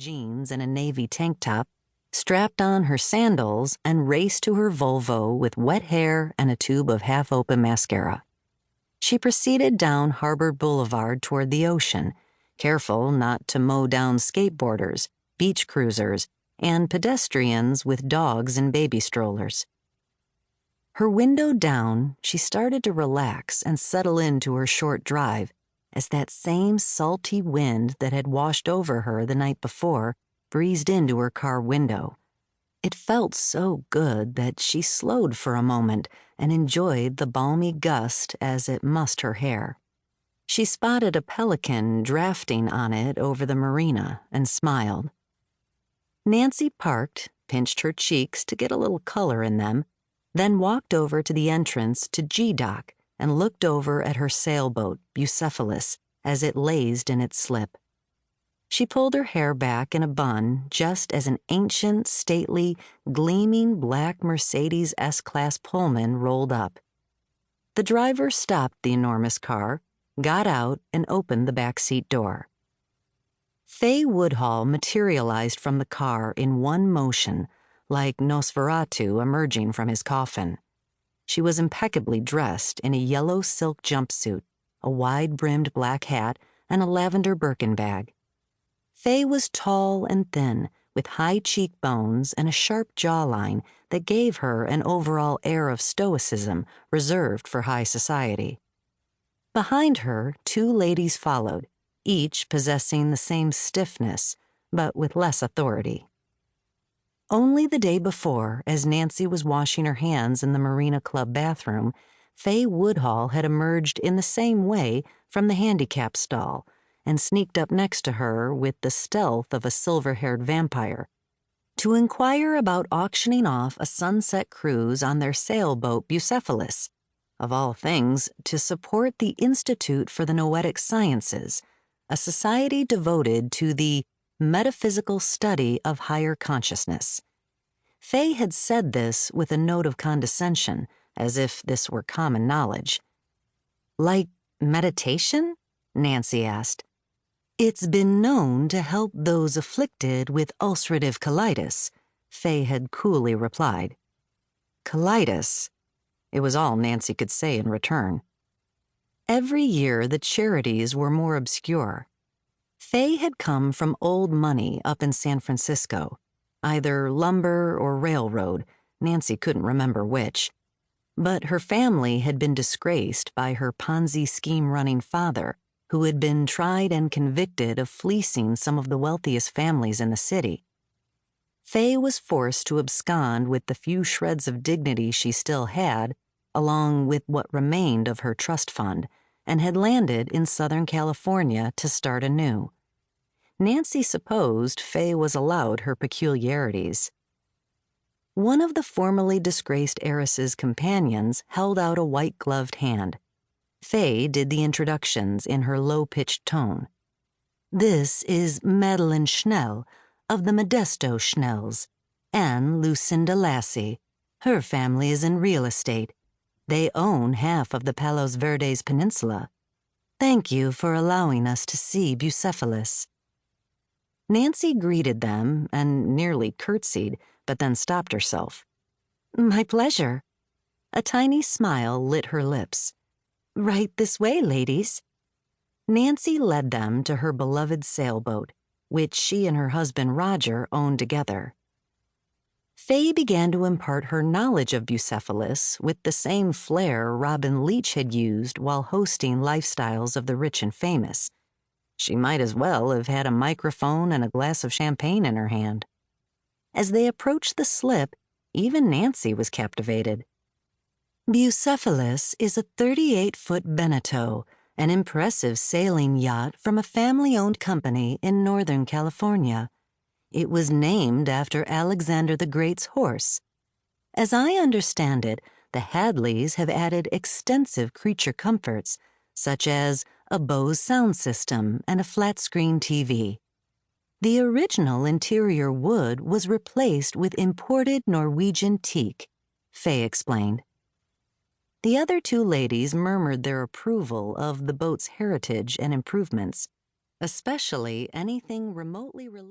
jeans and a navy tank top, strapped on her sandals, and raced to her Volvo with wet hair and a tube of half-open mascara. She proceeded down Harbor Boulevard toward the ocean, careful not to mow down skateboarders, beach cruisers, and pedestrians with dogs and baby strollers. Her window down, she started to relax and settle into her short drive as that same salty wind that had washed over her the night before breezed into her car window. It felt so good that she slowed for a moment and enjoyed the balmy gust as it mussed her hair. She spotted a pelican drafting on it over the marina and smiled. Nancy parked, pinched her cheeks to get a little color in them, then walked over to the entrance to G-Dock and looked over at her sailboat, Bucephalus, as it lazed in its slip. She pulled her hair back in a bun just as an ancient, stately, gleaming black Mercedes S-Class Pullman rolled up. The driver stopped the enormous car, got out, and opened the back seat door. Faye Woodhull materialized from the car in one motion, like Nosferatu emerging from his coffin. She was impeccably dressed in a yellow silk jumpsuit, a wide-brimmed black hat, and a lavender Birkin bag. Faye was tall and thin, with high cheekbones and a sharp jawline that gave her an overall air of stoicism reserved for high society. Behind her, two ladies followed, each possessing the same stiffness, but with less authority. Only the day before, as Nancy was washing her hands in the Marina Club bathroom, Faye Woodhull had emerged in the same way from the handicap stall and sneaked up next to her with the stealth of a silver-haired vampire to inquire about auctioning off a sunset cruise on their sailboat Bucephalus, of all things, to support the Institute for the Noetic Sciences, a society devoted to the metaphysical study of higher consciousness. Faye had said this with a note of condescension, as if this were common knowledge. "Like meditation?" Nancy asked. "It's been known to help those afflicted with ulcerative colitis," Faye had coolly replied. Colitis? It was all Nancy could say in return. Every year the charities were more obscure. Faye had come from old money up in San Francisco, either lumber or railroad, Nancy couldn't remember which. But her family had been disgraced by her Ponzi scheme-running father, who had been tried and convicted of fleecing some of the wealthiest families in the city. Faye was forced to abscond with the few shreds of dignity she still had, along with what remained of her trust fund, and had landed in Southern California to start anew. Nancy supposed Faye was allowed her peculiarities. One of the formerly disgraced heiress's companions held out a white-gloved hand. Faye did the introductions in her low-pitched tone. "This is Madeline Schnell, of the Modesto Schnells, and Lucinda Lassie. Her family is in real estate. They own half of the Palos Verdes Peninsula. Thank you for allowing us to see Bucephalus." Nancy greeted them and nearly curtsied, but then stopped herself. "My pleasure." A tiny smile lit her lips. "Right this way, ladies." Nancy led them to her beloved sailboat, which she and her husband Roger owned together. Faye began to impart her knowledge of Bucephalus with the same flair Robin Leach had used while hosting Lifestyles of the Rich and Famous. She might as well have had a microphone and a glass of champagne in her hand. As they approached the slip, even Nancy was captivated. Bucephalus is a 38-foot Beneteau, an impressive sailing yacht from a family-owned company in Northern California. It was named after Alexander the Great's horse. As I understand it, the Hadleys have added extensive creature comforts, such as a Bose sound system and a flat-screen TV. The original interior wood was replaced with imported Norwegian teak, Faye explained. The other two ladies murmured their approval of the boat's heritage and improvements, especially anything remotely related.